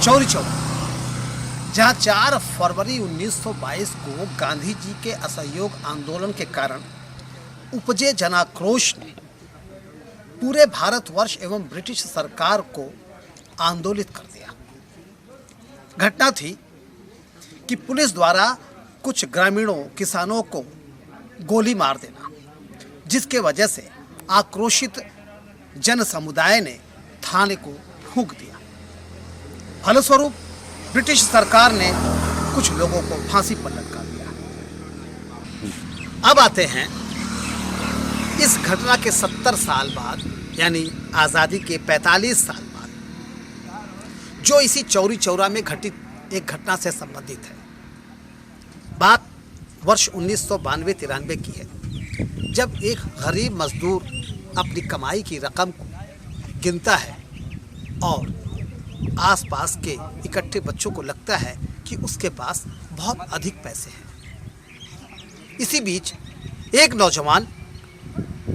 चौरी चौरा, जहां 4 फरवरी 1922 को गांधी जी के असहयोग आंदोलन के कारण उपजे जनाक्रोश ने पूरे भारतवर्ष एवं ब्रिटिश सरकार को आंदोलित कर दिया। घटना थी कि पुलिस द्वारा कुछ ग्रामीणों किसानों को गोली मार देना, जिसके वजह से आक्रोशित जन समुदाय ने थाने को फूंक दिया। फलस्वरूप ब्रिटिश सरकार ने कुछ लोगों को फांसी पर लटका दिया। अब आते हैं इस घटना के 70 साल बाद, यानी आज़ादी के 45 साल बाद, जो इसी चौरी चौरा में घटित एक घटना से संबंधित है। बात वर्ष 1992-93 की है, जब एक गरीब मजदूर अपनी कमाई की रकम को गिनता है और आसपास के इकट्ठे बच्चों को लगता है कि उसके पास बहुत अधिक पैसे हैं। इसी बीच एक नौजवान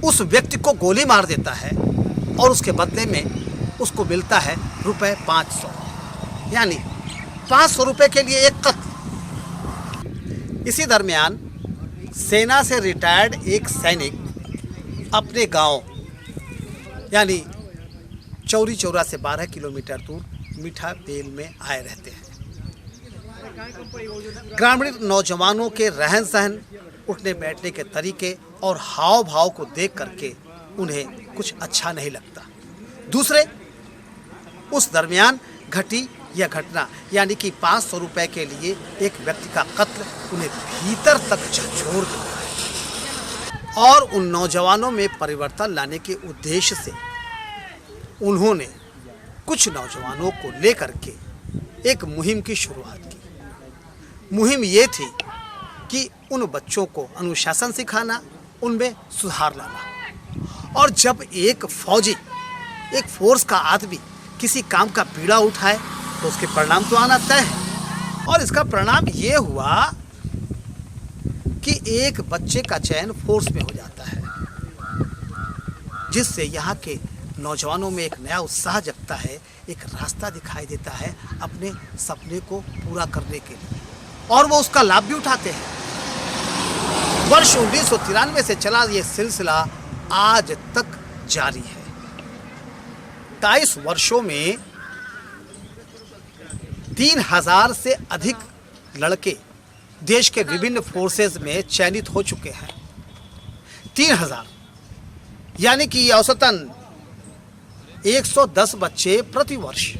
उस व्यक्ति को गोली मार देता है और उसके बदले में उसको मिलता है रुपए 500, यानी 500 रुपए के लिए एक कत्ल। इसी दरमियान सेना से रिटायर्ड एक सैनिक अपने गांव यानी चौरी चौरा से 12 किलोमीटर दूर मीठा बेल में आए रहते हैं। ग्रामीण नौजवानों के रहन सहन, उठने बैठने के तरीके और हाव भाव को देख करके उन्हें कुछ अच्छा नहीं लगता। दूसरे, उस दरमियान घटी यह घटना, यानी कि 500 रुपए के लिए एक व्यक्ति का कत्ल, उन्हें भीतर तक झकझोर देता है। और उन नौजवानों में परिवर्तन लाने के उद्देश्य से उन्होंने कुछ नौजवानों को लेकर के एक मुहिम की शुरुआत की। मुहिम ये थी कि उन बच्चों को अनुशासन सिखाना, उनमें सुधार लाना। और जब एक फौजी, एक फोर्स का आदमी किसी काम का बीड़ा उठाए तो उसके परिणाम तो आना तय है। और इसका परिणाम ये हुआ कि एक बच्चे का चयन फोर्स में हो जाता है, जिससे यहाँ के नौजवानों में एक नया उत्साह जगता है, एक रास्ता दिखाई देता है अपने सपने को पूरा करने के लिए, और वो उसका लाभ भी उठाते हैं। वर्ष 1993 से चला ये सिलसिला आज तक जारी है। 23 वर्षों में 3000 से अधिक लड़के देश के विभिन्न फोर्सेस में चयनित हो चुके हैं। 3000, यानी कि औसतन 110 बच्चे प्रति वर्ष,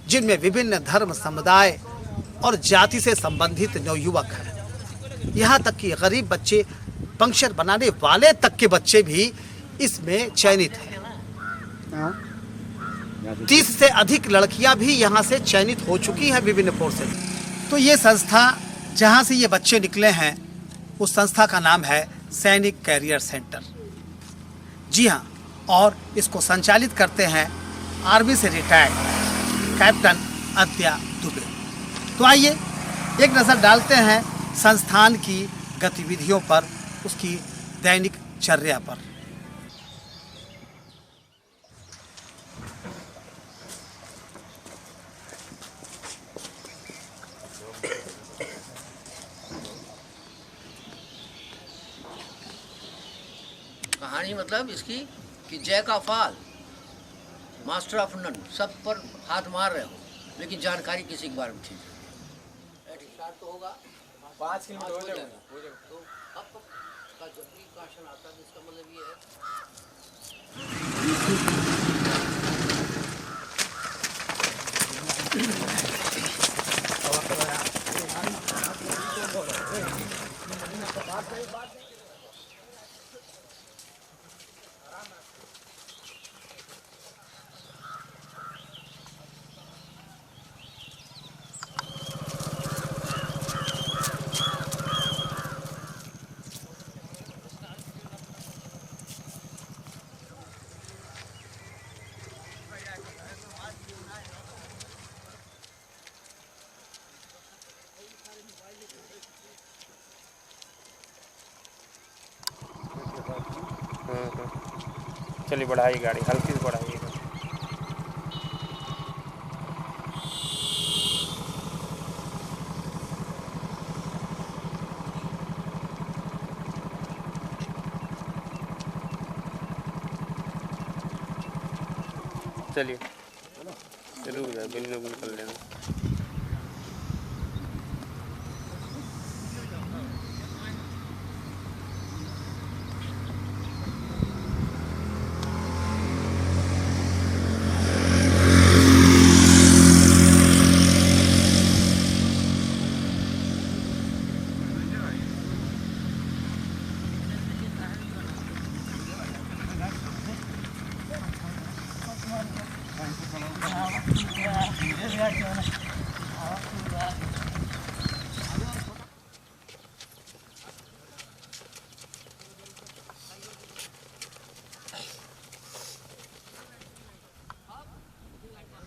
जिनमें विभिन्न धर्म, समुदाय और जाति से संबंधित नवयुवक हैं। यहाँ तक कि गरीब बच्चे, पंक्चर बनाने वाले तक के बच्चे भी इसमें चयनित हैं। 30 से अधिक लड़कियां भी यहाँ से चयनित हो चुकी हैं विभिन्न फोर्सेस। तो ये संस्था जहाँ से ये बच्चे निकले हैं, उस संस्था का नाम है सैनिक कैरियर सेंटर। जी हाँ, और इसको संचालित करते हैं आर्मी से रिटायर्ड कैप्टन अद्या दुबे। तो आइए एक नज़र डालते हैं संस्थान की गतिविधियों पर, उसकी दैनिक चर्या पर। कहानी मतलब इसकी कि जय का फाल, मास्टर ऑफ नन, सब पर हाथ मार रहे हो, लेकिन जानकारी किसी के बारे में ठीक है। स्टार्ट तो होगा 5 किलोमीटर हो जाएगा। तो अब का जब भी क्वेश्चन आता है, इसका मतलब ये है। चलिए बढ़ाइए गाड़ी, हल्की से बढ़ाइए। चलिए रुक जाए, बिल बिल कर लेना।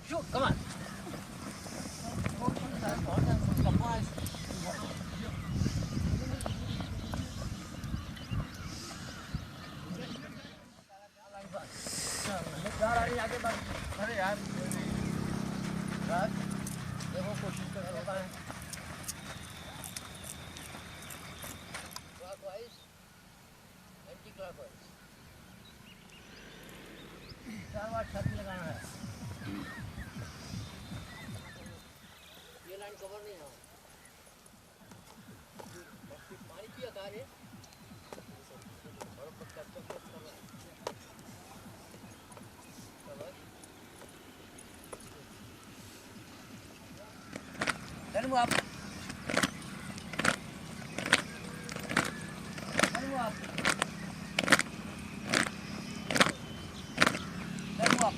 Shoot, come on. अरे यार देखो कोशिश कर होता है क्लॉकवाइज एंटी क्लॉकवाइज 4 बार छाती लगाना है ये लाइन कवर नहीं है पानी पिया कार्य और पक्का चक्कर कर रहा है Then move up. Then move up. Then move up.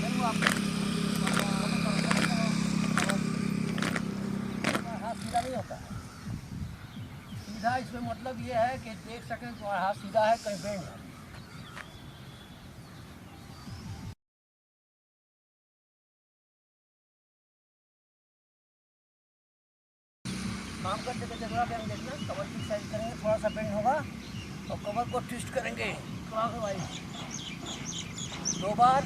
Then move up. हाथ सीधा नहीं होता सीधा इसमें मतलब ये है कि देख सकें तुम्हारा हाथ सीधा है कहीं बेंड है काम करते करते थोड़ा बेंड देखना कवर की साइज करेंगे थोड़ा सा बेंड होगा और कवर को ट्विस्ट करेंगे क्लॉकवाइज 2 बार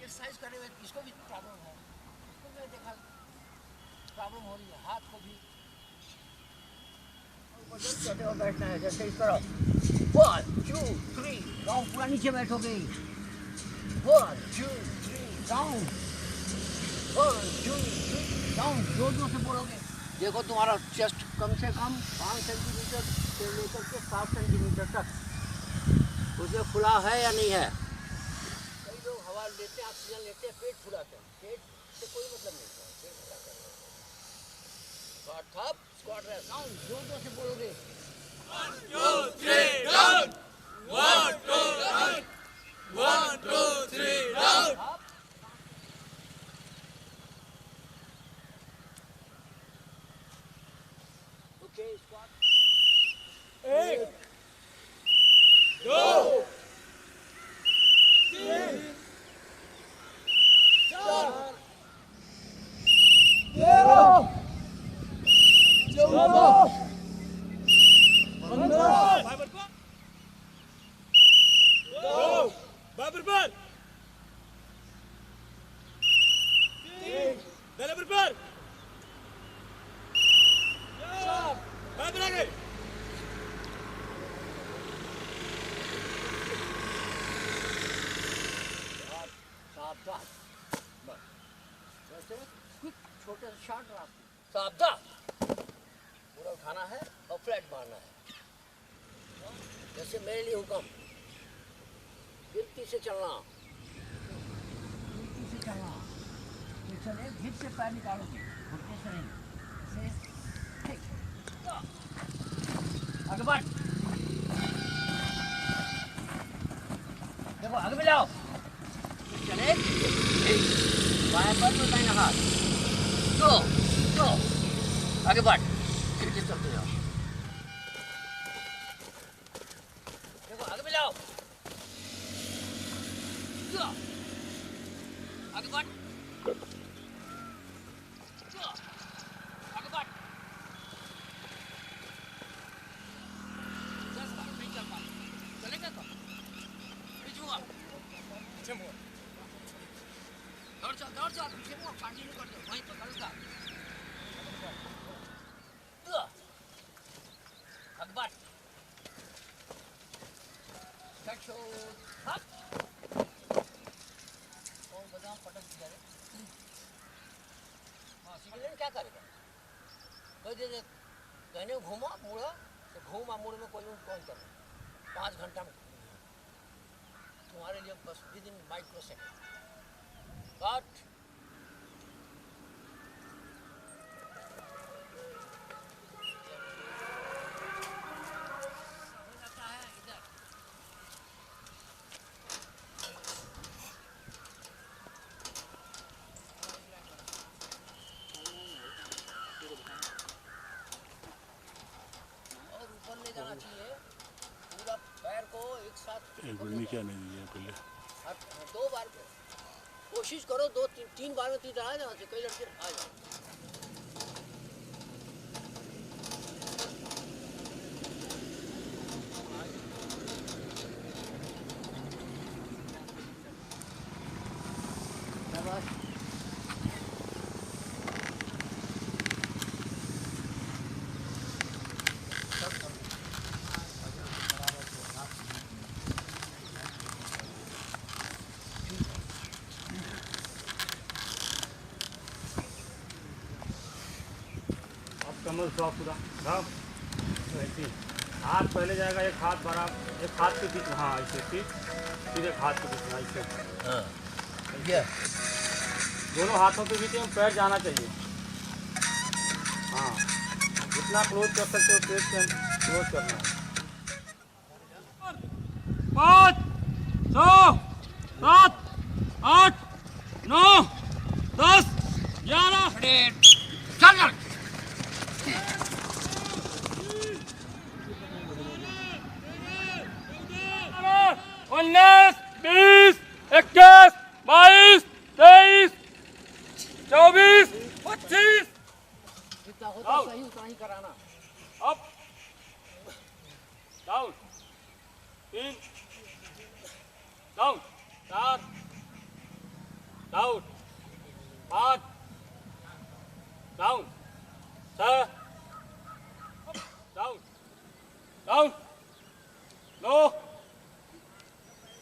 एक्सरसाइज करने में इसको भी प्रॉब्लम है इसको मैंने देखा प्रॉब्लम हो रही है हाथ को भी छोटे और बैठना है जैसे इस तरह 1 2 3 गाँव पूरा नीचे बैठोगे 1 2 3 डाउन 1 2 3 डाउन जोर जोर से बोलोगे देखो तुम्हारा चेस्ट कम से कम 5 सेंटीमीटर से लेकर के 7 सेंटीमीटर तक उसमें खुला है या नहीं है कई लोग हवा लेते हैं ऑक्सीजन लेते हैं पेट फुलाते हैं पेट से कोई मतलब नहीं है पेट फुलाते हैं स्क्वाट थप स्क्वाट रेस्ट डाउन जोर जोर से बोलोगे 1 2 3 down 1 2 3 1 2 3 down okay squat 1 2 3 4 Babar par 3 Babar par 4 Babar आगे सावधान बस वैसे क्विक छोटे से शॉर्ट रास्ते सावधान पूरा उठाना है और फ्लैट मारना है जैसे मेरे लिए हुक्म गिरती से चलना गिरती से चलना ये चले घिट से पैर निकालोगे घुटने से नहीं ऐसे ठीक आगे बढ़ देखो आगे मिलाओ चले बाएं पर दाहिना हाथ 2 2 आगे बढ़, खिड़की से चलते जाओ। देखो आगे भी जाओ। आगे बढ़। आगे बढ़। नहीं चल पा। चलेगा तो? नहीं छूआ। पीछे मुड़। दौड़ चल, पीछे मुड़, कंटिन्यू कर दो, वहीं पकड़ ला। आगे बढ़। कच्छो, हट। कौन बदाम पटक दिया रे? हाँ, सिविलियन क्या करेगा? कोई दे दे, कहने घूमा मुड़ा, तो घूमा मुड़ में कोई कौन करे? 5 घंटा में तुम्हारे लिए बस विदिन माइक्रो सेकेंड। कट। जाना चाहिए पूरा पैर को एक साथ एक मिनट क्या नहीं दिया पहले 2 बार कोशिश करो, 2-3 बार में तीन आ जाना चाहिए। कई लड़के आ जाओ। कमर सॉफ्ट पूरा साफ ऐसे हाथ पहले जाएगा, एक हाथ बराबर, एक हाथ के बीच, हाँ ऐसे फिर एक हाथ के बीच में ऐसे, हाँ क्या दोनों हाथों के बीच में पैर जाना चाहिए। हाँ जितना क्लोज कर सकते हो पेट से क्लोज करना है। 5 6 7 8 9 10 11 चल चल 19 20 21 22 23 24 25 जितना होता सही उतना ही कराना। Up down 3 down 4 down 5 down 6 down down 9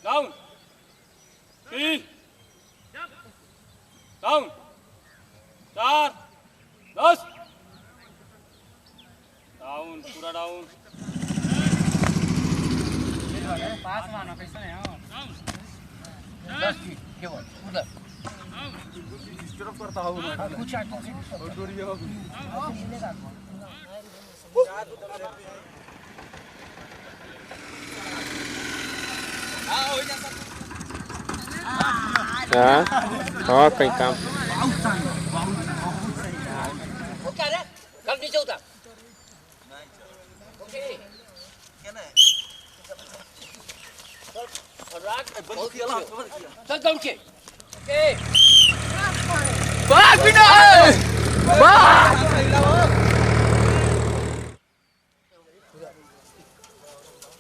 down 3 down 4 10 down पूरा डाउन पास मानो कैसे नहीं हो 10 फीट केवल उधर इस तरफ करता हूँ मैं कुछ और दूरी हो हाँ और कहीं काम वो क्या रे कल नीचे उतर ओके चल दौड़ के ओके भाग बिना भाग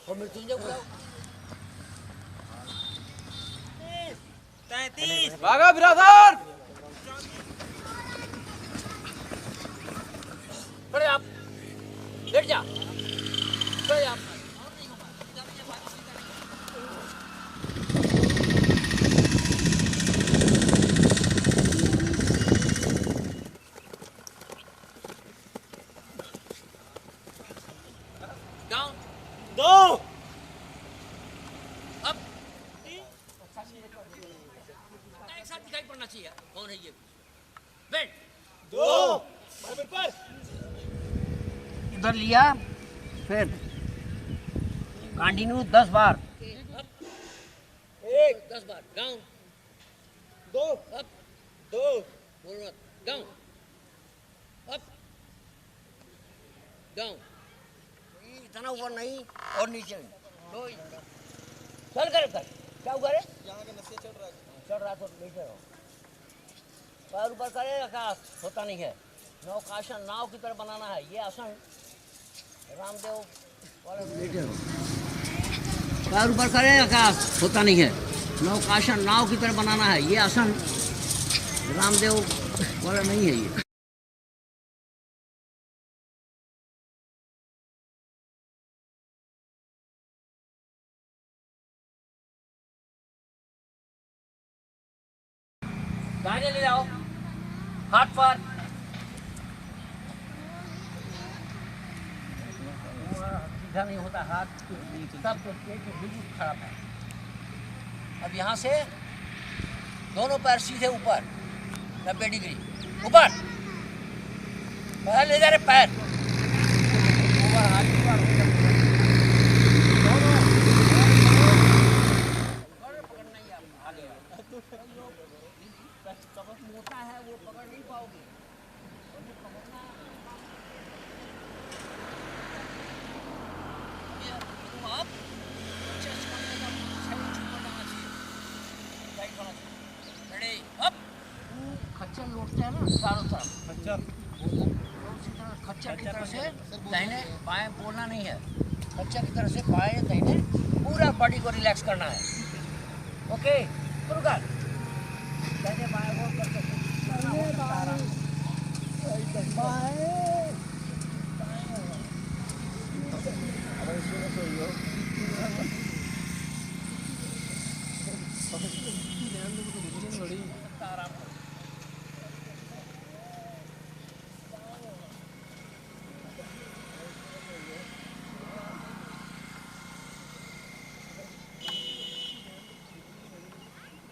और मृत्युंजय बुलाओ भागा ब्रदर खड़े आप लेट जा खड़े आप डाउन 2 अप एक साथ दिखाई पड़ना चाहिए कौन है ये बेंट 2 पर इधर लिया फिर कंटिन्यू 10 बार 10 बार डाउन 2 अप 2 बोल मत डाउन अप डाउन, इतना ऊपर नहीं और नीचे नहीं, तो चल कर क्या हुआ रे? चढ़ रहा तो नीचे रहो, पैर ऊपर करे आकाश होता नहीं है। नौकासन नाव की तरह बनाना है, ये आसन रामदेव वाले नीचे रहो, पैर ऊपर करे आकाश होता नहीं है। नौकासन नाव की तरह बनाना है, ये आसन रामदेव वाला नहीं है। ये दाहिने ले जाओ, हाथ पर सीधा नहीं होता, हाथ सब बिल्कुल खराब है। अब यहाँ से दोनों पैर सीधे ऊपर 90 डिग्री ऊपर, पैर ले जा रहे, पैर ऊपर, हाथ ऊपर, पकड़ना ही आगे सबक मोटा है, वो पकड़ नहीं पाओगे। खच्चर लौटते हैं ना चारों तरफ, खच्चर की तरह से दाहिने बाएं बोलना नहीं है, खच्चर की तरह से बाएं दाहिने पूरा बॉडी को रिलैक्स करना है। ओके, शुरू कर, दाहिने बाएं बोल करके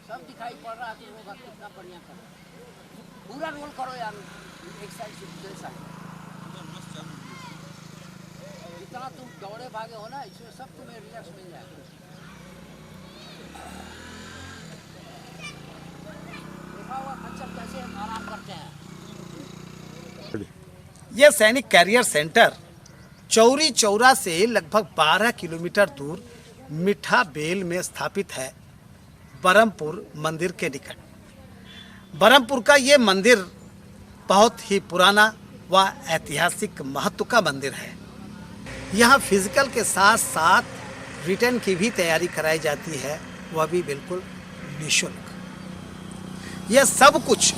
सब दिखाई पड़ रहा है, तो होगा कितना बढ़िया कर, पूरा रोल करो यार, एक साइड से दूसरे साइड, जितना तुम दौड़े भागे हो ना, इसमें सब तुम्हें रिलैक्स मिल जाएगा। देखा हुआ खच्चर कैसे आराम करते हैं। यह सैनिक कैरियर सेंटर चौरी चौरा से लगभग 12 किलोमीटर दूर मिठा बेल में स्थापित है, बरमपुर मंदिर के निकट। बरमपुर का ये मंदिर बहुत ही पुराना व ऐतिहासिक महत्व का मंदिर है। यहाँ फिजिकल के साथ साथ रिटर्न की भी तैयारी कराई जाती है, वह भी बिल्कुल निःशुल्क। यह सब कुछ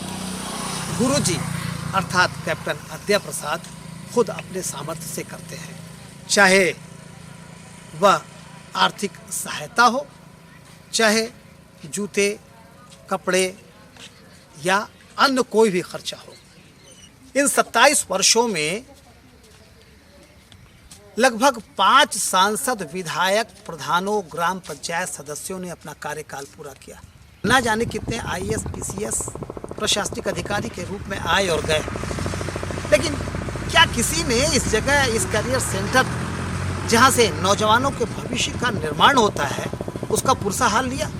गुरुजी अर्थात कैप्टन अद्या प्रसाद खुद अपने सामर्थ्य से करते हैं, चाहे वह आर्थिक सहायता हो, चाहे जूते कपड़े या अन्य कोई भी खर्चा हो। इन 27 वर्षों में लगभग 5 सांसद, विधायक, प्रधानों, ग्राम पंचायत सदस्यों ने अपना कार्यकाल पूरा किया। ना जाने कितने IAS, PCS, प्रशासनिक अधिकारी के रूप में आए और गए, लेकिन क्या किसी ने इस जगह, इस करियर सेंटर जहां से नौजवानों के भविष्य का निर्माण होता है, उसका पुरसा हाल लिया?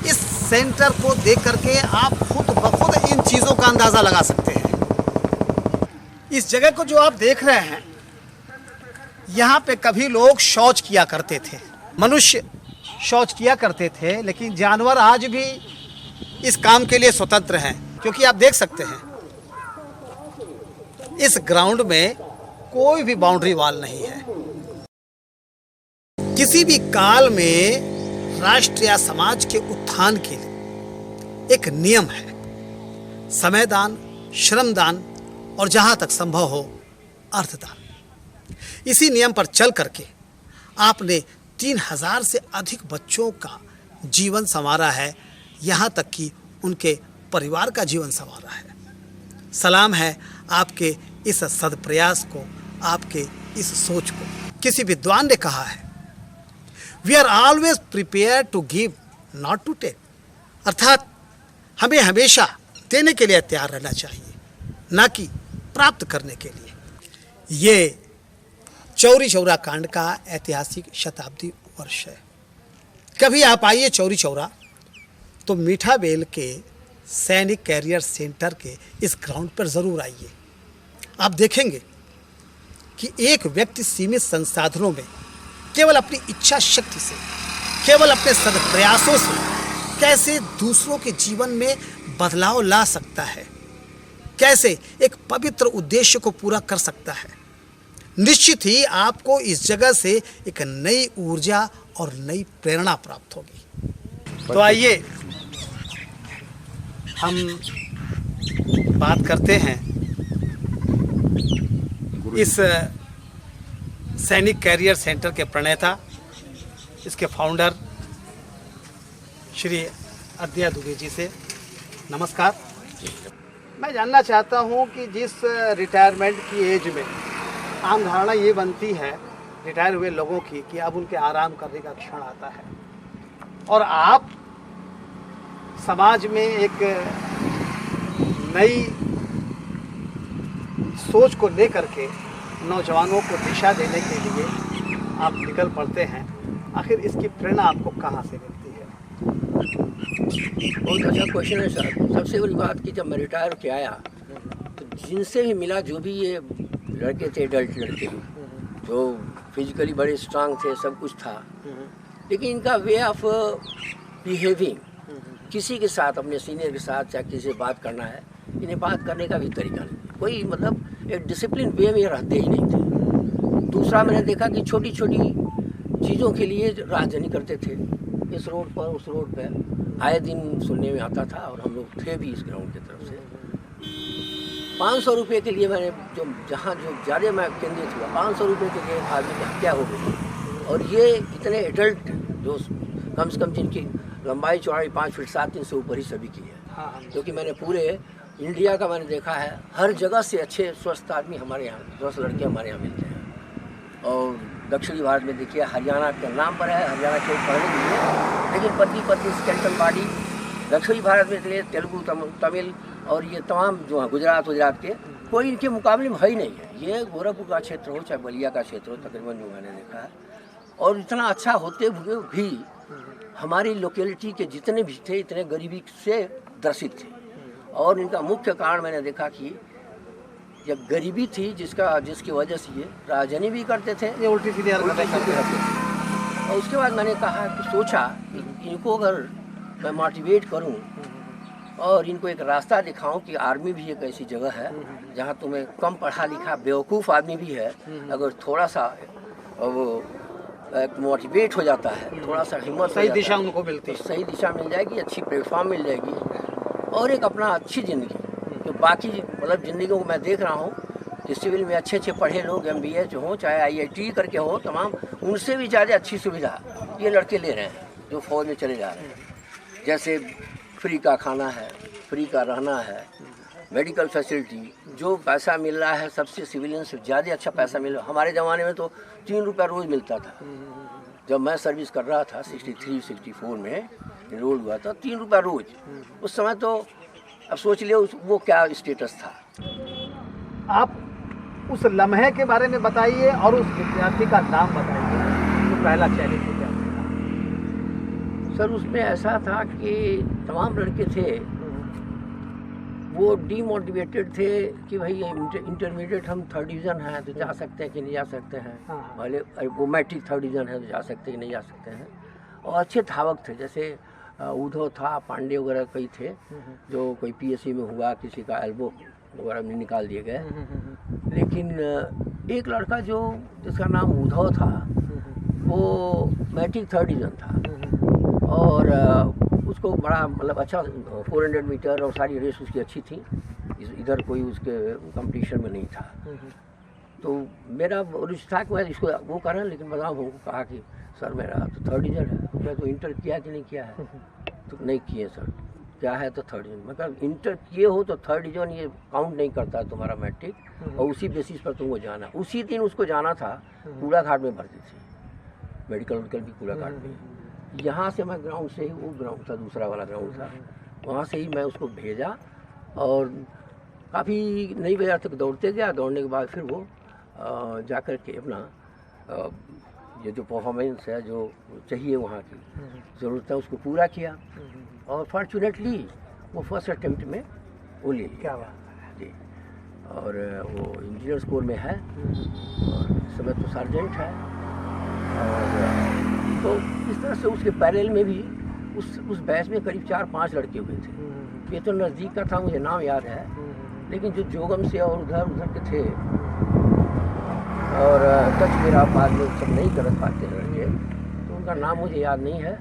इस सेंटर को देख करके आप खुद ब खुद इन चीज़ों का अंदाज़ा लगा सकते हैं। इस जगह को जो आप देख रहे हैं, यहाँ पे कभी लोग शौच किया करते थे, मनुष्य शौच किया करते थे, लेकिन जानवर आज भी इस काम के लिए स्वतंत्र हैं, क्योंकि आप देख सकते हैं इस ग्राउंड में कोई भी बाउंड्री वॉल नहीं है। किसी भी काल में राष्ट्र या समाज के उत्थान के लिए एक नियम है, समयदान, श्रमदान और जहां तक संभव हो अर्थदान। इसी नियम पर चल करके आपने 3000 से अधिक बच्चों का जीवन संवारा है, यहाँ तक कि उनके परिवार का जीवन संवारा है। सलाम है आपके इस सदप्रयास को, आपके इस सोच को। किसी विद्वान ने कहा है, we are always prepare to give not to take, अर्थात हमें हमेशा देने के लिए तैयार रहना चाहिए, ना कि प्राप्त करने के लिए। ये चौरी चौरा कांड का ऐतिहासिक शताब्दी वर्ष है। कभी आप आइए चौरी चौरा तो मीठा बेल के सैनिक कैरियर सेंटर के इस ग्राउंड पर ज़रूर आइए। आप देखेंगे कि एक व्यक्ति सीमित संसाधनों में केवल अपनी इच्छा शक्ति से, केवल अपने सतत प्रयासों से कैसे दूसरों के जीवन में बदलाव ला सकता है, कैसे एक पवित्र उद्देश्य को पूरा कर सकता है। निश्चित ही आपको इस जगह से एक नई ऊर्जा और नई प्रेरणा प्राप्त होगी। तो आइए हम बात करते हैं इस सैनिक कैरियर सेंटर के प्रणेता, इसके फाउंडर श्री अद्या दुबे जी से। नमस्कार। मैं जानना चाहता हूं कि जिस रिटायरमेंट की एज में आम धारणा ये बनती है रिटायर हुए लोगों की कि अब उनके आराम करने का क्षण आता है, और आप समाज में एक नई सोच को लेकर के नौजवानों को दिशा देने के लिए आप निकल पड़ते हैं। आखिर इसकी प्रेरणा आपको कहाँ से मिलती है? बहुत अच्छा क्वेश्चन है सर। सबसे बड़ी बात कि जब मैं रिटायर के आया तो जिनसे भी मिला, जो भी ये लड़के थे, एडल्ट लड़के, जो फिजिकली बड़े स्ट्रांग थे, सब कुछ था, लेकिन इनका वे ऑफ बिहेविंग, किसी के साथ, अपने सीनियर के साथ चाहे किसी से बात करना है, इन्हें बात करने का भी तरीका नहीं, कोई मतलब एक डिसिप्लिन वे में रहते ही नहीं थे। दूसरा मैंने देखा कि छोटी छोटी चीज़ों के लिए राजधानी करते थे, इस रोड पर उस रोड पर आए दिन सुनने में आता था, और हम लोग थे भी इस ग्राउंड की तरफ से। 500 रुपये के लिए मैंने जो ज़्यादा मैं केंद्रित हुआ, 500 रुपये के लिए आदमी की हत्या हो गई। और ये इतने एडल्ट जो कम से कम जिनकी लंबाई चौड़ाई 5 फीट 7 इंच से ऊपर ही सभी की है, क्योंकि मैंने पूरे इंडिया का मैंने देखा है, हर जगह से अच्छे स्वस्थ आदमी हमारे यहाँ, स्वस्थ लड़के हमारे यहाँ मिलते हैं। और दक्षिणी भारत में देखिए, हरियाणा के नाम पर है, हरियाणा के पढ़ने के लिए, लेकिन पतली स्केलेटल बॉडी। दक्षिणी भारत में इसलिए तेलुगु, तमिल और ये तमाम जो है गुजरात के, कोई इनके मुकाबले में है ही नहीं है। ये गोरखपुर का क्षेत्र हो चाहे बलिया का क्षेत्र हो, तकरीबन जो मैंने देखा है, और इतना अच्छा होते हुए भी हमारी लोकेलिटी के जितने भी थे इतने गरीबी से ग्रसित थे। और इनका मुख्य कारण मैंने देखा कि जब गरीबी थी जिसकी वजह से ये राजधानी भी करते थे, ये उल्टी सीधी हरकतें करते थे। और उसके बाद मैंने कहा कि सोचा कि इनको अगर मैं मोटिवेट करूं और इनको एक रास्ता दिखाऊं कि आर्मी भी एक ऐसी जगह है जहां तुम्हें कम पढ़ा लिखा बेवकूफ़ आदमी भी है, अगर थोड़ा सा वो मोटिवेट हो जाता है, थोड़ा सा हिम्मत, सही दिशा उनको मिलती है, सही दिशा मिल जाएगी, अच्छी प्लेटफॉर्म मिल जाएगी, और एक अपना अच्छी ज़िंदगी। जो बाकी मतलब ज़िंदगियों को मैं देख रहा हूँ कि सिविल में अच्छे पढ़े लोग MBA जो हों, चाहे IIT करके हों, तमाम उनसे भी ज़्यादा अच्छी सुविधा ये लड़के ले रहे हैं जो फौज में चले जा रहे हैं। जैसे फ्री का खाना है, फ्री का रहना है, मेडिकल फैसिलिटी, जो पैसा मिल रहा है सबसे सिविलियन से ज़्यादा अच्छा पैसा मिल रहा है। हमारे ज़माने में तो 3 रुपया रोज़ मिलता था। जब मैं सर्विस कर रहा था 63-64 में एनरोल हुआ था, 3 रुपया रोज़। उस समय तो अब सोच लियो वो क्या स्टेटस था। आप उस लम्हे के बारे में बताइए और उस विद्यार्थी का नाम बताइए जो पहला चैलेंज हो गया। सर उसमें ऐसा था कि तमाम लड़के थे वो डीमोटिवेटेड थे कि भाई इंटरमीडिएट हम 3rd डिवीज़न हैं तो जा सकते हैं कि नहीं जा सकते हैं, पहले वो मैट्रिक 3rd डिवीज़न है तो जा सकते हैं कि नहीं जा सकते हैं। और अच्छे धावक थे, जैसे उद्धव था, पांडे वगैरह कई थे जो कोई PSC में हुआ, किसी का एल्बो वगैरह में निकाल दिए गए। लेकिन एक लड़का जिसका नाम उद्धव था वो मैट्रिक 3rd डिवीज़न था, और उसको बड़ा मतलब अच्छा 400 मीटर और सारी रेस उसकी अच्छी थी, इधर कोई उसके कंपटीशन में नहीं था। तो मेरा रुचि था कि मैं इसको वो करें, लेकिन बताऊँ उनको कहा कि सर मेरा तो 3rd डिवीज़न है, मैं तो इंटर किया कि नहीं किया है, तो नहीं किए सर, क्या है तो 3rd डिवीज़न। मतलब इंटर किए हो तो 3rd डिवीज़न ये काउंट नहीं करता है तुम्हारा मैट्रिक, और उसी बेसिस पर तुमको जाना। उसी दिन उसको जाना था, कूड़ा घाट में भर्ती थी, मेडिकल भी कूड़ा घाट में। यहाँ से मैं ग्राउंड से ही, वो ग्राउंड था दूसरा वाला ग्राउंड था, वहाँ से ही मैं उसको भेजा और काफ़ी नई बाजार तक दौड़ते गया। दौड़ने के बाद फिर वो जा कर के अपना ये जो परफॉर्मेंस है जो चाहिए वहाँ की ज़रूरत है उसको पूरा किया, और फॉर्चुनेटली वो फर्स्ट अटेम्प्ट में वो ले लिया। क्या बात है जी। और वो इंजीनियर्स कोर में है और इस समय तो सार्जेंट है। और तो इस तरह से उसके पैरेलल में भी उस बैच में करीब 4-5 लड़के हुए थे। ये तो नज़दीक का था, मुझे नाम याद है, लेकिन जो जोगम से और उधर के थे और टच मेरा बाद में सब नहीं कर पाते लड़के, तो उनका नाम मुझे याद नहीं है।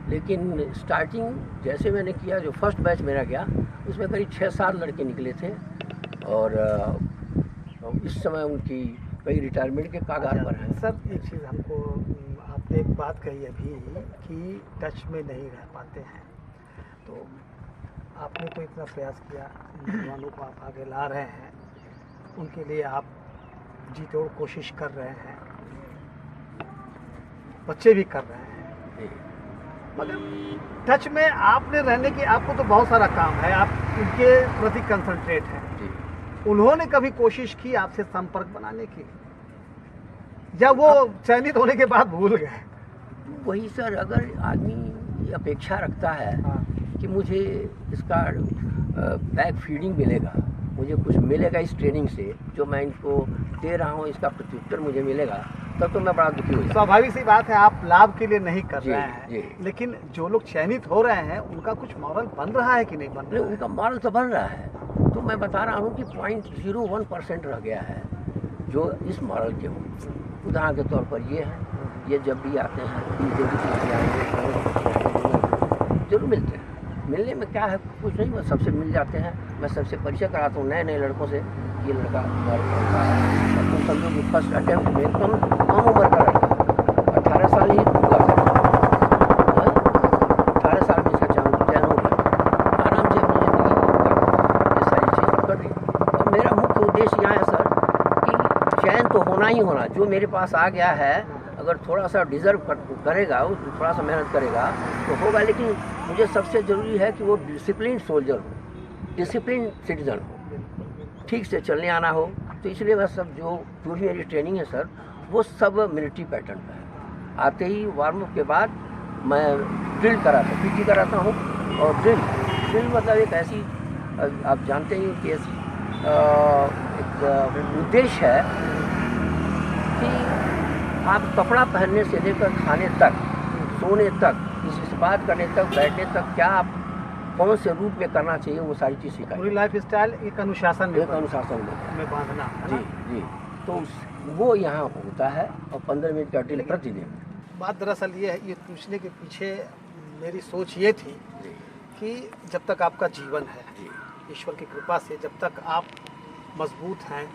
लेकिन स्टार्टिंग जैसे मैंने किया, जो फर्स्ट बैच मेरा गया उसमें करीब 6-7 लड़के निकले थे और इस समय उनकी कई रिटायरमेंट के कागार पर हैं। सर एक चीज़ हमको, आपने एक बात कही अभी कि टच में नहीं रह पाते हैं, तो आपने तो इतना प्रयास किया, नौजवानों को आप आगे ला रहे हैं, उनके लिए आप जी तोड़ कोशिश कर रहे हैं, बच्चे भी कर रहे हैं, मगर टच में आपने रहने की, आपको तो बहुत सारा काम है, आप उनके प्रति कंसंट्रेट हैं। उन्होंने कभी कोशिश की आपसे संपर्क बनाने की, या वो चयनित होने के बाद भूल गए? वही सर, अगर आदमी अपेक्षा रखता है कि मुझे इसका बैक फीडिंग मिलेगा, मुझे कुछ मिलेगा इस ट्रेनिंग से, जो मैं इनको दे रहा हूँ इसका प्रत्युत्तर मुझे मिलेगा, तब तो मैं बड़ा दुखी हो जाऊँ। स्वाभाविक सी बात है, आप लाभ के लिए नहीं कर रहे हैं, जी। लेकिन जो लोग चयनित हो रहे हैं उनका कुछ मॉरल बन रहा है कि नहीं बन रहा है? उनका मॉरल तो बन रहा है, तो मैं बता रहा हूँ कि 0.01% रह गया है जो इस मॉरल के हो। उदाहरण के तौर पर ये है, ये जब भी आते हैं 20 दिन की आएंगे जरूर मिलते हैं। मिलने में क्या है, कुछ नहीं, बस सबसे मिल जाते हैं, मैं सबसे परिचय कराता हूँ नए लड़कों से। ये लड़का तुम समझो कि फर्स्ट अटेम्प्ट में कम उम्र का लड़का, 18 साल ही हुआ था, 18 साल में इसका चयन हो गया, आराम से अपनी ज़िंदगी ये सारी चीज़ें कर दी। और मेरा मुख्य उद्देश्य यहाँ है सर कि चयन तो होना ही होना, जो मेरे पास आ गया है अगर थोड़ा सा डिज़र्व करेगा, थोड़ा सा मेहनत करेगा तो होगा, लेकिन मुझे सबसे ज़रूरी है कि वो डिसिप्लिन सोल्जर हो, डिसिप्लिन सिटीजन हो, ठीक से चलने आना हो। तो इसलिए मैं सब जो भी मेरी ट्रेनिंग है सर, वो सब मिलिट्री पैटर्न पर है। आते ही वार्म अप के बाद मैं ड्रिल कराता हूँ, पीटी कराता हूँ। और ड्रिल मतलब एक ऐसी, आप जानते ही कि ऐसी एक उद्देश्य है कि आप कपड़ा पहनने से लेकर खाने तक, सोने तक, किसी से बात करने तक, बैठने तक, क्या आप कौन से रूप में करना चाहिए, वो सारी चीज़ सिखाई। पूरी लाइफ स्टाइल एक अनुशासन में बांधना है जी ना? जी, तो वो यहाँ होता है। और 15 मिनट का ड्रिल प्रतिदिन। बात दरअसल ये है, ये पूछने के पीछे मेरी सोच ये थी कि जब तक आपका जीवन है, ईश्वर की कृपा से जब तक आप मजबूत हैं,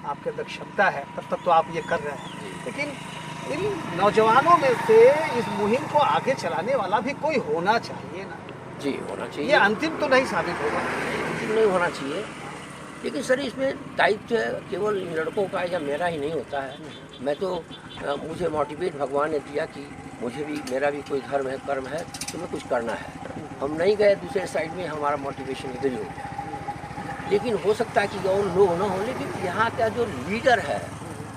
आपके अंदर क्षमता है, तब तक तो आप ये कर रहे हैं। लेकिन इन नौजवानों में से इस मुहिम को आगे चलाने वाला भी कोई होना चाहिए ना? जी, होना चाहिए। ये अंतिम तो नहीं साबित होगा, अंतिम नहीं होना चाहिए, लेकिन सर इसमें दायित्व केवल इन लड़कों का या मेरा ही नहीं होता है। मैं तो मुझे मोटिवेट भगवान ने दिया कि मुझे भी, मेरा भी कोई धर्म है, कर्म है, तो मैं कुछ करना है। हम नहीं गए दूसरे साइड में, हमारा मोटिवेशन इधर ही हो गया। लेकिन हो सकता है कि और लोग ना हो, लेकिन यहाँ का जो लीडर है,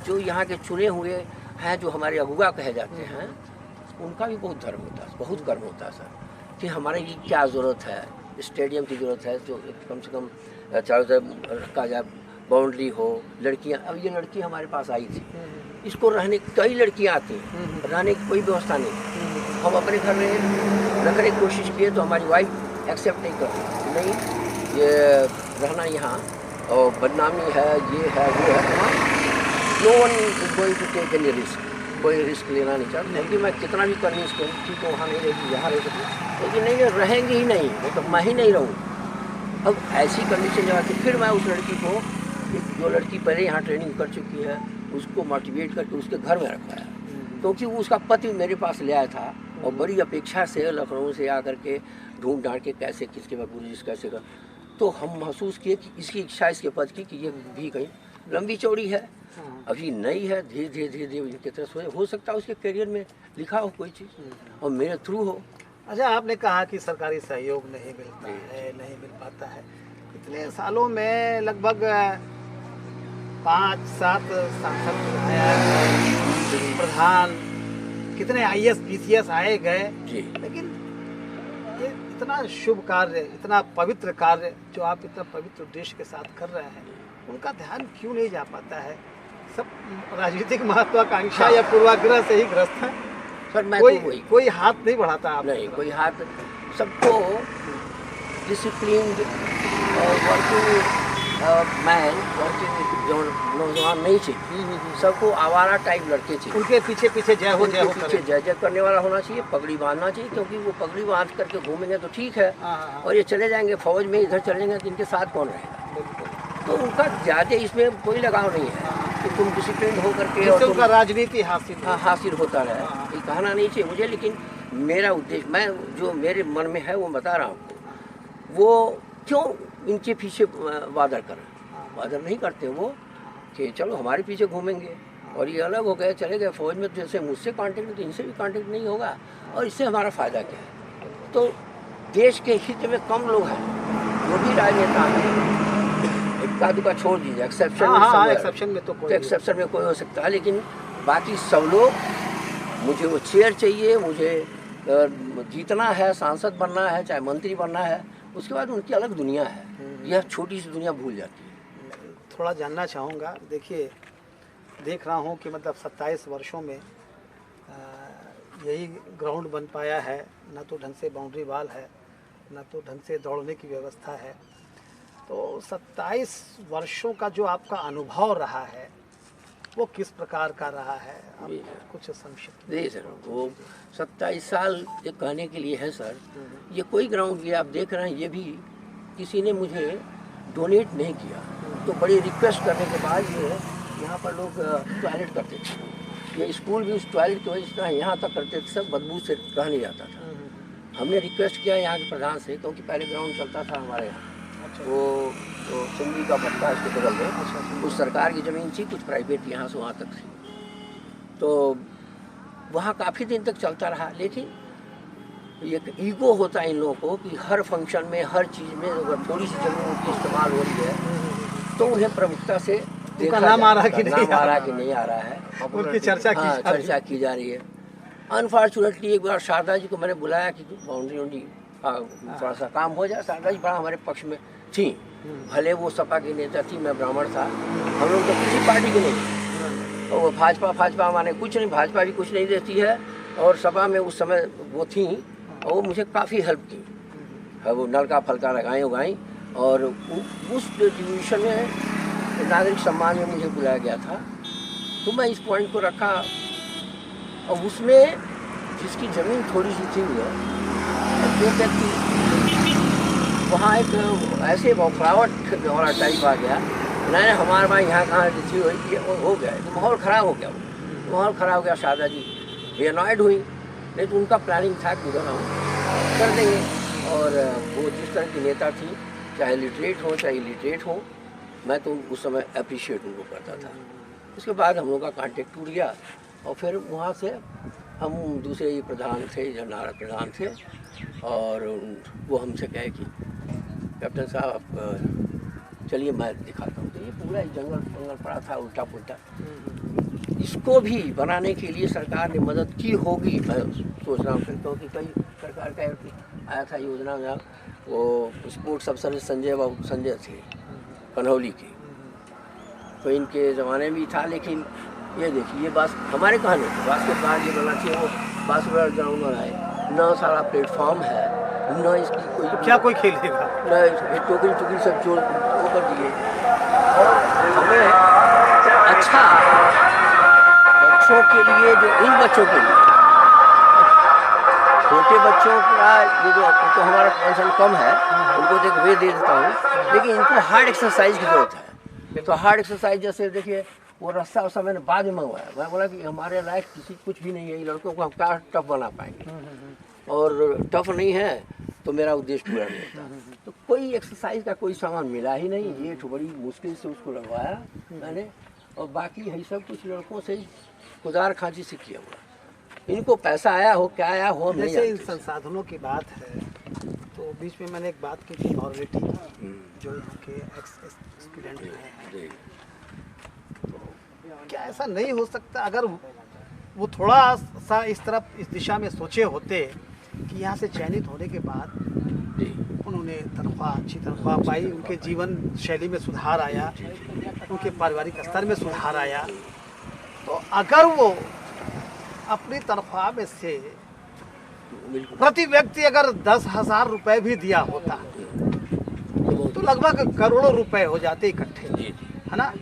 जो यहाँ के चुने हुए हैं, जो हमारे अगुआ कहे जाते हैं, उनका भी बहुत धर्म होता है, बहुत कर्म होता है सर, कि हमारे लिए क्या ज़रूरत है, स्टेडियम की ज़रूरत है, जो कम से कम चारों तरफ रखा जाए, बाउंड्री हो, लड़कियां, अब ये लड़की हमारे पास आई थी, इसको रहने, कई लड़कियां आती हैं, रहने की कोई व्यवस्था नहीं। हम अपने घर में रखने की कोशिश किए तो हमारी वाइफ एक्सेप्ट नहीं करती, नहीं ये रहना यहाँ और बदनामी है, ये है, वो है। No one is going to take any risk, कोई रिस्क लेना नहीं चाहता। लेकिन मैं कितना भी कन्विंस करूँ ठीक है, वहाँ नहीं रहेगी, यहाँ रह सकती, लेकिन नहीं रहेंगे ही नहीं, मतलब मैं ही नहीं रहूँ। अब ऐसी कंडीशन जब आती, फिर मैं उस लड़की को, जो लड़की पहले यहाँ ट्रेनिंग कर चुकी है, उसको मोटिवेट करके उसके घर में रखवाया, क्योंकि उसका पति मेरे पास ले आया था और बड़ी अपेक्षा से लखनऊ से आकर के ढूंढ ढांढ के कैसे, किसके बाद गुरुजी कैसे कर, तो हम महसूस किए कि इसकी इच्छा इसके पद की कि ये भी कहीं लंबी चौड़ी है, अभी नई है, धीरे धीरे की तरह हो सकता है उसके करियर में लिखा हो कोई चीज़ और मेरे थ्रू हो। अच्छा, आपने कहा कि सरकारी सहयोग नहीं मिलता है, नहीं मिल पाता है। इतने सालों में लगभग 5-7 सांसद विधायक, प्रधान, कितने IAS PCS आए गए, लेकिन ये इतना शुभ कार्य, इतना पवित्र कार्य जो आप इतना पवित्र उद्देश्य के साथ कर रहे हैं, उनका ध्यान क्यों नहीं जा पाता है? सब राजनीतिक महत्वाकांक्षा या पूर्वाग्रह से ही ग्रस्त है। सर मैं कोई तो वही कोई हाथ नहीं बढ़ाता आप? नहीं, कोई हाथ, सबको डिसिप्लिन और वर्किंग मैन, वर्किंग जो नौजवान नहीं चाहिए, सबको आवारा टाइप लड़के चाहिए। उनके पीछे पीछे जय हो जय हो उनके पीछे करे। जय जय करने वाला होना चाहिए, पगड़ी बांधना चाहिए, क्योंकि वो पगड़ी बांध करके घूमेंगे तो ठीक है, हाँ। और ये चले जाएंगे फौज में, इधर चले जाएंगे तो इनके साथ कौन रहेगा? बिल्कुल। तो उनका ज़्यादा इसमें कोई लगाव नहीं है कि तुम डिसिप्लिन हो करके जिससे और उनका तुम राजनीति हासिल हो। हासिल होता रहे, हाँ। ये कहना नहीं चाहिए मुझे, लेकिन मेरा उद्देश्य, मैं जो मेरे मन में है वो बता रहा हूँ आपको। वो क्यों इनके पीछे वादा करें? वादा नहीं करते वो कि चलो हमारे पीछे घूमेंगे, और ये अलग हो गए, चले गए फौज में, तो जैसे मुझसे कांटेक्ट, तो इनसे भी कांटेक्ट नहीं होगा, और इससे हमारा फ़ायदा क्या है? तो देश के हित में कम लोग हैं, जो भी राजनेता हैं, इक्का दुक्का छोड़ दीजिए, एक्सेप्शन एक्सेप्शन में तो कोई एक्सेप्शन में कोई हो सकता है, लेकिन बाकी सब लोग, मुझे वो चेयर चाहिए, मुझे जीतना है, सांसद बनना है, चाहे मंत्री बनना है, उसके बाद उनकी अलग दुनिया है, यह छोटी सी दुनिया भूल जाती है। थोड़ा जानना चाहूँगा। देखिए, देख रहा हूँ कि मतलब 27 वर्षों में यही ग्राउंड बन पाया है, ना तो ढंग से बाउंड्री वॉल है, ना तो ढंग से दौड़ने की व्यवस्था है। तो 27 वर्षों का जो आपका अनुभव रहा है वो किस प्रकार का रहा है? आप कुछ संक्षिप्त। जी सर, वो 27 साल ये कहने के लिए है सर, ये कोई ग्राउंड भी आप देख रहे हैं, ये भी किसी ने मुझे डोनेट नहीं किया, तो बड़ी रिक्वेस्ट करने के बाद ये यहाँ पर लोग टॉयलेट करते थे। ये स्कूल भी उस टॉयलेट की वजह से यहाँ तक करते थे, सब बदबू से रह नहीं जाता था। हमने रिक्वेस्ट किया यहाँ के प्रधान से, क्योंकि पहले ग्राउंड चलता था हमारे यहाँ, वो तो सिंधी का पट्टा इसके बगल में, कुछ सरकार की ज़मीन थी, कुछ प्राइवेट यहाँ से वहाँ तक थी, तो वहाँ काफ़ी दिन तक चलता रहा। लेकिन एक ईगो होता है इन लोगों को कि हर फंक्शन में, हर चीज़ में अगर थोड़ी सी ज़मीन उनकी इस्तेमाल हो रही है तो उन्हें प्रमुखता से देखा नाम आ रहा है कि नहीं आ रहा है, उनकी चर्चा की जा रही है। अनफॉर्चुनेटली एक बार शारदा जी को मैंने बुलाया कि बाउंड्री वाउंड्री थोड़ा सा काम हो जाए। शारदा जी बड़ा हमारे पक्ष में थी, भले वो सपा की नेता थी, मैं ब्राह्मण था, हम लोग तो किसी पार्टी के नहीं, और वो भाजपा माने कुछ नहीं, भाजपा भी कुछ नहीं देती है, और सपा में उस समय वो थी, और वो मुझे काफ़ी हेल्प की, वो नलका फलका लगाई उगाई, और उस डिवीज़न में नागरिक सम्मान में मुझे बुलाया गया था, तो मैं इस पॉइंट को रखा, और उसमें जिसकी ज़मीन थोड़ी सी थी वो व्यक्ति, वहाँ एक ऐसे बौखलावट वाला टाइप आ गया, नहीं हमारे भाई यहाँ कहाँ थी हो गया, तो माहौल ख़राब हो गया, वो माहौल ख़राब हो गया। शारदा जी भी अनॉयड हुई, नहीं तो उनका प्लानिंग था कि उधर हम कर देंगे, और वो जिस तरह की नेता थी, चाहे लिटरेट हो चाहे इलिटरेट हो, मैं तो उस समय अप्रिशिएट उनको करता था। उसके बाद हम लोग का कांटेक्ट टूट गया, और फिर वहाँ से हम दूसरे प्रधान थे, जो नारा प्रधान थे, और वो हमसे कहे कि कैप्टन साहब आप चलिए मैं दिखाता हूँ। तो ये पूरा जंगल पड़ा था उल्टा पुल्टा, इसको भी बनाने के लिए सरकार ने मदद की होगी, मैं सोच रहा हूँ, क्योंकि कई सरकार का आया था योजना में, वो स्पोर्ट्स अफसर संजय थे कन्हौली के, तो इनके ज़माने में था। लेकिन ये देखिए, ये बात हमारे कहने बास्केटबॉल ये बनना चाहिए, वो बास्केटबॉल ग्राउंड बनाए, न सारा प्लेटफॉर्म है, न इसकी कोई, तो क्या कोई खेलेगा, न टोकरी सब जोड़ वो कर दिए। और हमें अच्छा बच्चों के लिए, जो इन बच्चों के लिए, छोटे बच्चों का ये जो तो हमारा टेंशन कम है, उनको देख वे दे देता हूँ, लेकिन इनको हार्ड एक्सरसाइज की जरूरत है। तो हार्ड एक्सरसाइज जैसे देखिए, वो रास्ता उस मैंने बाद में मंगवाया, मैं बोला कि हमारे लायक किसी कुछ भी नहीं है, लड़कों को हम क्या टफ बना पाएंगे, और टफ नहीं है तो मेरा उद्देश्य पूरा नहीं होता। तो कोई एक्सरसाइज का कोई सामान मिला ही नहीं, ये तो बड़ी मुश्किल से उसको लगवाया मैंने, और बाकी यही सब कुछ लड़कों से खुदार खांची से किया हुआ। इनको पैसा आया हो क्या आया हो नहीं। जैसे इन संसाधनों की बात है, तो बीच में मैंने एक बात की थी मॉरलिटी, जो यहाँ के एक्स स्टूडेंट हैं, क्या ऐसा नहीं हो सकता अगर वो थोड़ा सा इस तरफ इस दिशा में सोचे होते कि यहाँ से चयनित होने के बाद जी उन्होंने अच्छी तनख्वाह पाई, उनके जीवन शैली में सुधार आया, उनके पारिवारिक स्तर में सुधार आया। तो अगर वो अपनी तनख्वाह में से बिल्कुल प्रति व्यक्ति अगर 10,000 रुपए भी दिया होता तो लगभग करोड़ों रुपए हो जाते इकट्ठे, जी जी है ना?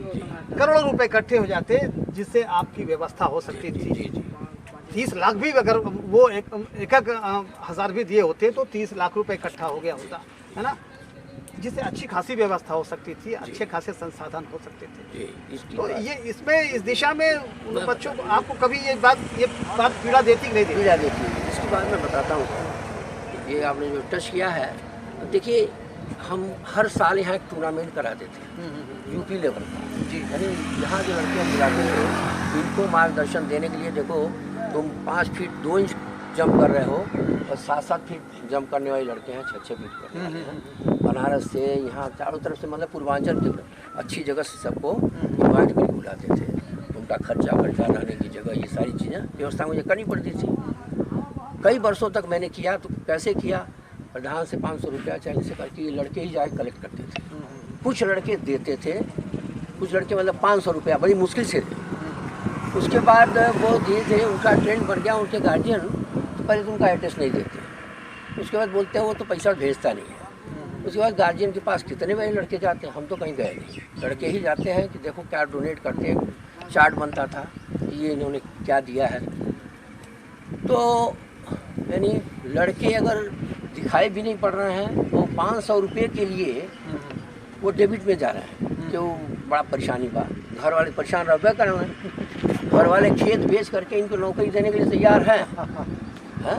करोड़ों रुपए इकट्ठे हो जाते जिससे आपकी व्यवस्था हो सकती जी थी। जी 30 लाख भी अगर वो एक हजार भी दिए होते तो 30 लाख रुपए इकट्ठा हो गया होता, है ना? जिससे अच्छी खासी व्यवस्था हो सकती थी, अच्छे खासे संसाधन हो सकते थे। जी इसकी तो बात- ये इसमें इस दिशा में उन बच्चों को आपको कभी ये बात पीड़ा देती कि नहीं देती? पीड़ा देती है। इसके बाद मैं बताता हूँ, ये आपने जो टच किया है, तो देखिए हम हर साल यहाँ एक टूर्नामेंट कराते थे यूपी लेवल का। जी यानी यहाँ जो लड़के हम बुलाते थे इनको मार्गदर्शन देने के लिए, देखो तुम 5 फीट 2 इंच जंप कर रहे हो और 7-7 फीट जंप करने वाले लड़के हैं, 6-6 फीट करने वाले हैं। बनारस से यहाँ चारों तरफ से, मतलब पूर्वांचल की अच्छी जगह से सबको इन्वाइट करके बुलाते थे। उनका खर्चा रहने की जगह, ये सारी चीज़ें व्यवस्था मुझे करनी पड़ती थी। कई वर्षों तक मैंने किया। तो कैसे किया? प्रधान से 500 रुपया चाहिए से करके ये लड़के ही जाके कलेक्ट करते थे। कुछ लड़के देते थे, कुछ लड़के मतलब 500 रुपया बड़ी मुश्किल से थे। उसके बाद वो धीरे धीरे उनका ट्रेंड बढ़ गया। उनके गार्जियन तो पहले तो उनका एड्रेस नहीं देते, उसके बाद बोलते हैं वो तो पैसा भेजता नहीं है। उसके बाद गार्जियन के पास कितने बड़े लड़के जाते हैं, हम तो कहीं गए नहीं, लड़के ही जाते हैं कि देखो क्या डोनेट करते हैं। चार्ट बनता था ये इन्होंने क्या दिया है। तो यानी लड़के अगर दिखाई भी नहीं पड़ रहे हैं तो 500 रुपये के लिए वो डेबिट में जा रहे हैं, कि वो बड़ा परेशानी बा। घर वाले परेशान रह कर रहे हैं, घर वाले खेत बेच करके इनको नौकरी देने के लिए तैयार हैं। हाँ,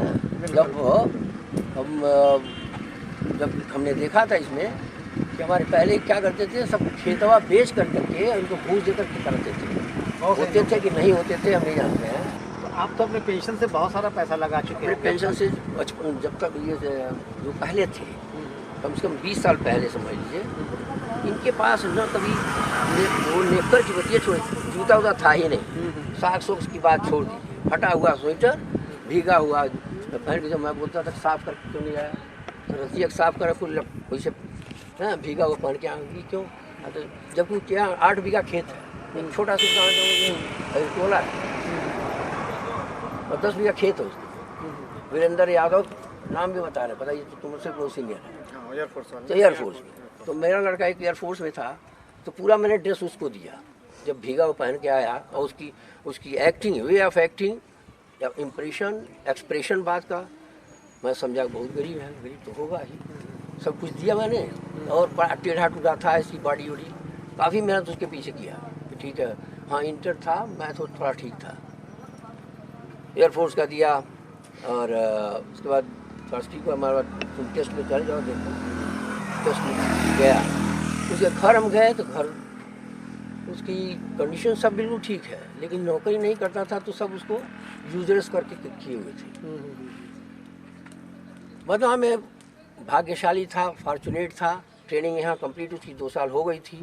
जब हमने देखा था इसमें कि हमारे पहले क्या करते थे, सब खेतवा बेच कर करके उनको घूस दे करके करते थे। होते थे कि नहीं होते थे हम नहीं जानते हैं। तो आप तो अपने पेंशन से बहुत सारा पैसा लगा चुके मेरे हैं। पेंशन से बचपन जब तक ये जो पहले थे, कम से कम 20 साल पहले समझ लीजिए, इनके पास न कभी वो नेकर की बतिया छोड़, जूता वूता था ही नहीं। साग सोग की बात छोड़ दीजिए, फटा हुआ स्वेटर, भीगा हुआ पहन के, जब मैं बोलता था साफ करके क्यों नहीं आया, तो रतिया साफ करा कुल वैसे भीगा हुआ पहन के आऊँगी क्यों? तो जब क्या 8 बीघा खेत है, एक छोटा सा गाँव टोला है और 10 बीघा खेत है उसमें। वीरेंद्र यादव नाम भी बता रहे, पता ये तो तुमसे बहुत सीनियर है, तो एयरफोर्स में। तो मेरा लड़का एक एयरफोर्स में था, तो पूरा मैंने ड्रेस उसको दिया। जब भीगा वो पहन के आया और उसकी एक्टिंग, वे ऑफ एक्टिंग या इम्प्रेशन एक्सप्रेशन बात का, मैं समझा बहुत गरीब है, गरीब तो होगा ही। सब कुछ दिया मैंने, और बड़ा टेढ़ा टूटा था इसकी बॉडी वॉडी, काफ़ी मेहनत उसके पीछे किया। ठीक है, हाँ इंटर था, मैं तो थोड़ा ठीक था। एयरफोर्स का दिया, और उसके बाद फर्स्ट को हमारा तुम टेस्ट में चले जाओ, देखो टेस्ट में गया। उसके घर हम गए तो घर उसकी कंडीशन सब बिल्कुल ठीक है, लेकिन नौकरी नहीं करता था, तो सब उसको यूजर्स करके किए हुए थे। मतलब मैं भाग्यशाली था, फॉर्चुनेट था। ट्रेनिंग यहाँ कंप्लीट उसकी 2 साल हो गई थी।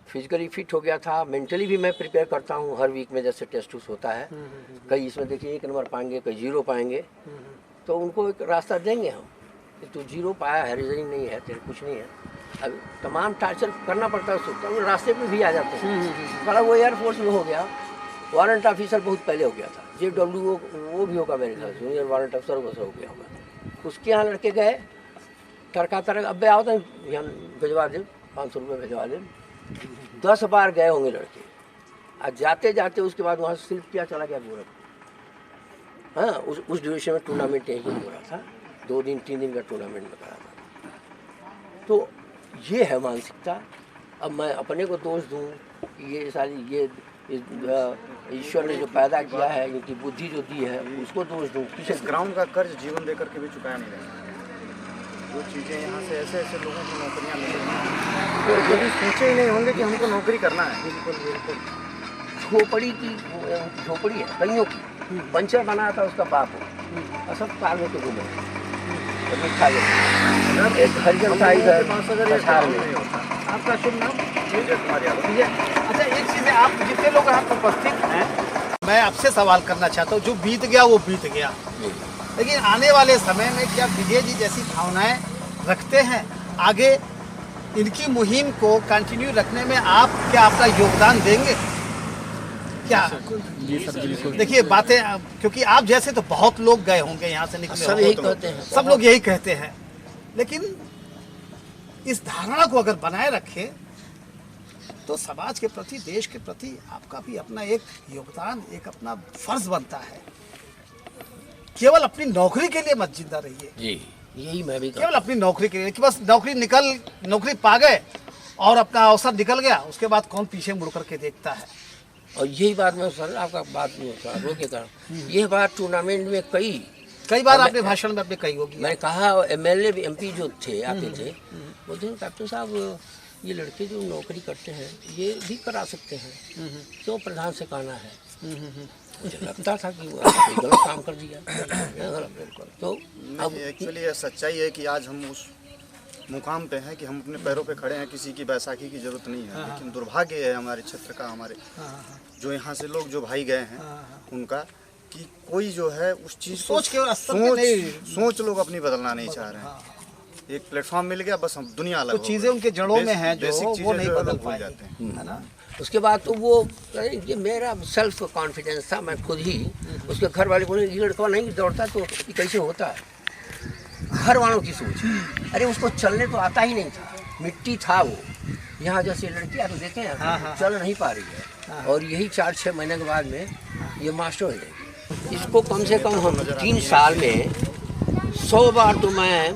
फिजिकली फिट हो गया था, मेंटली भी मैं प्रिपेयर करता हूँ हर वीक में, जैसे टेस्ट उस होता है। कई इसमें देखिए 1 नंबर पाएंगे, कई 0 पाएंगे, तो उनको एक रास्ता देंगे हम कि तू 0 पाया है, रीजनिंग नहीं है, तेरे कुछ नहीं है। अब तमाम टार्चर करना पड़ता है, सोचता हूँ रास्ते पे भी आ जाते हैं। बड़ा वो एयरफोर्स में हो गया, वारंट ऑफिसर बहुत पहले हो गया था, JW वो भी होगा मेरे ख्याल से, जूनियर वारंट ऑफिसर वैसा हो गया होगा। उसके यहाँ लड़के गए, तड़का अब आओ तो यहाँ भिजवा दे, 500 रुपये भिजवा दे। 10 बार गए होंगे लड़के, और जाते जाते उसके बाद वहाँ से सिर्फ क्या चला गया गोरखपुर। हाँ, उस ड्यूरेशन में टूर्नामेंट यहीं हो रहा था, 2 दिन 3 दिन का टूर्नामेंट में करा था। तो ये है मानसिकता। अब मैं अपने को दोष दूँ, ये सारी ये ईश्वर ने जो पैदा किया है, इनकी बुद्धि जो दी है, उसको दोष दूँ। इस ग्राउंड का कर्ज जीवन देकर के भी चुकाया नहीं रहा। जो चीज़ें यहाँ से ऐसे ऐसे लोगों को नौकरियाँ मिलेंगी, तो कभी सोचे ही नहीं होंगे कि हमको नौकरी करना है। बिल्कुल बिल्कुल। झोपड़ी की झोपड़ी है कईयों की, पंचर बनाया था उसका बाप हो, और सब कार में के घूमे एक हरिजन था इधर कछार में। आपका शुभ नाम? विजय कुमार यादव। विजय। अच्छा, एक चीज़ है, आप जितने लोग यहाँ पर उपस्थित हैं, मैं आपसे सवाल करना चाहता हूँ। जो बीत गया वो बीत गया, लेकिन आने वाले समय में क्या विजय जी जैसी भावनाएं रखते हैं आगे इनकी मुहिम को कंटिन्यू रखने में आप क्या अपना योगदान देंगे क्या? देखिए बातें, क्योंकि आप जैसे तो बहुत लोग गए होंगे यहाँ से निकले सब यही कहते हैं। सब लोग यही कहते हैं, लेकिन इस धारणा को अगर बनाए रखें तो समाज के प्रति, देश के प्रति आपका भी अपना एक योगदान, एक अपना फर्ज बनता है। केवल अपनी नौकरी के लिए मत जिंदा रहिए जी, यही मैं भी केवल अपनी नौकरी के लिए कि बस नौकरी पा गए और अपना अवसर निकल गया, उसके बाद कौन पीछे मुड़ करके देखता है। और यही बात मैं सर आपका बात नहीं होता रोके कारण ये बात टूर्नामेंट में कई बार आपने भाषण में अपने कही होगी। मैंने कहा एमएलए एमपी जो थे आते थे बोलते हैं कैप्टन साहब ये लड़के जो नौकरी करते हैं ये भी करा सकते हैं, क्यों प्रधान से कहना है। मुझे लगता था कि वो कोई गलत काम कर दिया। तो अब एक्चुअली ये सच्चाई है कि आज हम उस मुकाम पे हैं कि हम अपने पैरों पे खड़े हैं, किसी की बैसाखी की जरूरत नहीं है। लेकिन दुर्भाग्य है हमारे क्षेत्र का, हमारे जो यहाँ से लोग जो भाई गए हैं उनका, कि कोई जो है उस चीज सोच केवल स्तर पे नहीं, सोच लोग अपनी बदलना नहीं चाह रहे हैं। एक प्लेटफॉर्म मिल गया, बस हम दुनिया अलग तो चीजें उनके जड़ों में हैं जो वो नहीं बदल पाई जाते हैं, है ना। उसके बाद तो वो ये मेरा सेल्फ कॉन्फिडेंस था, मैं खुद ही उसके घर वाले बोले ये लड़का नहीं दौड़ता तो ये कैसे होता है। घर वालों की सोच, अरे उसको चलने तो आता ही नहीं था, मिट्टी था वो। यहाँ जैसे लड़कियाँ तो देखे हैं चल नहीं पा रही है, और यही 4-6 महीने के बाद में ये मास्टर हो जाएगी। इसको कम से कम हम 3 साल में 100 बार तो मैं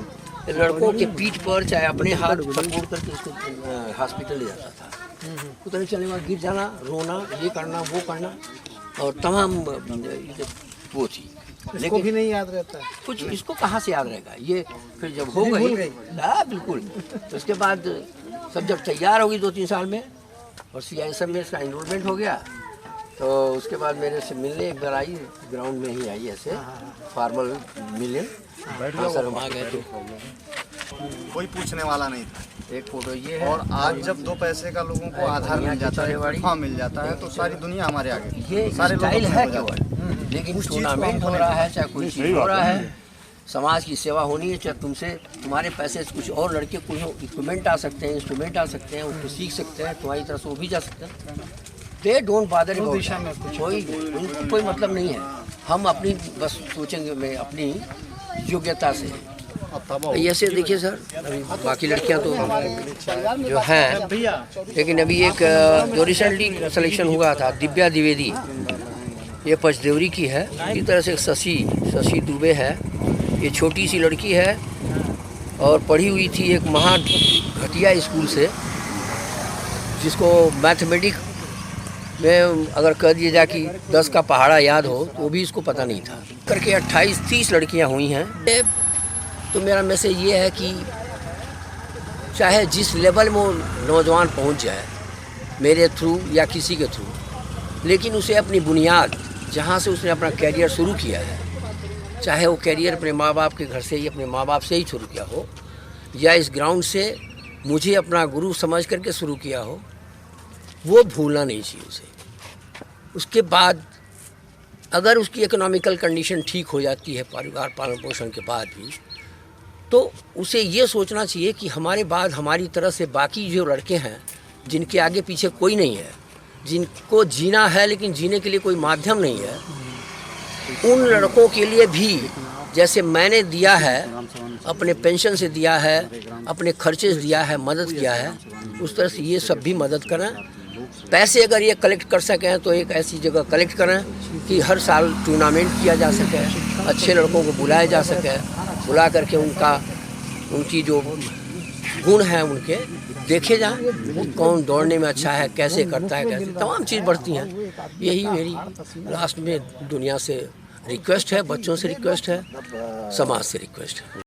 लड़कों के पीठ पर चाहे अपने हाथ सपोर्ट करके इसको हॉस्पिटल ले जाता था। उतने चलने बाद गिर जाना, रोना, ये करना वो करना, और तमाम वो थी। इसको भी नहीं याद रहता है कुछ, इसको कहाँ से याद रहेगा। ये फिर जब हो गई, हाँ बिल्कुल, तो उसके बाद सब जब तैयार होगी 2-3 साल में और CISM में इसका इनरोलमेंट हो गया, तो उसके बाद मेरे से मिलने एक बार आई, ग्राउंड में ही आई ऐसे फॉर्मल मिले। सर हम आ गए तो कोई पूछने वाला नहीं था। एक फोटो ये है, और आज जब 2 पैसे का लोगों को आधार मिल जाता है, प्लेटफॉर्म मिल जाता है, तो सारी दुनिया हमारे आगे, ये सारे लोग स्टाइल अपने है हो जाते हैं। केवल, लेकिन टूर्नामेंट हो रहा है चाहे कोई चीज़ हो रहा है, समाज की सेवा होनी है। चाहे तुमसे तुम्हारे पैसे से कुछ और लड़के कोई इक्विपमेंट आ सकते हैं, इंस्ट्रूमेंट आ सकते हैं, उनको सीख सकते हैं, तुम्हारी तरफ से वो भी जा सकते हैं। दे डोंट बादर दिशा में उनको कोई मतलब नहीं है। हम अपनी बस सोचेंगे में अपनी योग्यता से। ऐसे देखिए सर, अभी बाकी लड़कियां तो जो हैं, लेकिन अभी एक जो रिसेंटली सिलेक्शन हुआ था दिव्या द्विवेदी, ये पचदेवरी की है। इस तरह से शशि दुबे है, ये छोटी सी लड़की है और पढ़ी हुई थी एक महा घटिया स्कूल से, जिसको मैथमेटिक्स में अगर कह दिया जाए कि 10 का पहाड़ा याद हो तो भी इसको पता नहीं था। करके 28-30 लड़कियां हुई हैं। तो मेरा मैसेज ये है कि चाहे जिस लेवल में वो नौजवान पहुंच जाए मेरे थ्रू या किसी के थ्रू, लेकिन उसे अपनी बुनियाद जहां से उसने अपना कैरियर शुरू किया है, चाहे वो कैरियर अपने माँ बाप के घर से ही, अपने माँ बाप से ही शुरू किया हो, या इस ग्राउंड से मुझे अपना गुरु समझ करके शुरू किया हो, वो भूलना नहीं चाहिए उसे। उसके बाद अगर उसकी इकोनॉमिकल कंडीशन ठीक हो जाती है परिवार पालन पोषण के बाद भी, तो उसे ये सोचना चाहिए कि हमारे बाद हमारी तरह से बाकी जो लड़के हैं जिनके आगे पीछे कोई नहीं है, जिनको जीना है लेकिन जीने के लिए कोई माध्यम नहीं है, उन लड़कों के लिए भी जैसे मैंने दिया है, अपने पेंशन से दिया है, अपने खर्चे से दिया है, मदद किया है, उस तरह से ये सब भी मदद करें। पैसे अगर ये कलेक्ट कर सकें तो एक ऐसी जगह कलेक्ट करें कि हर साल टूर्नामेंट किया जा सके, अच्छे लड़कों को बुलाया जा सके, बुला करके उनकी जो गुण हैं उनके देखे जाएं, कौन दौड़ने में अच्छा है, कैसे करता है, कैसे तमाम चीज़ बढ़ती हैं। यही मेरी लास्ट में दुनिया से रिक्वेस्ट है, बच्चों से रिक्वेस्ट है, समाज से रिक्वेस्ट है।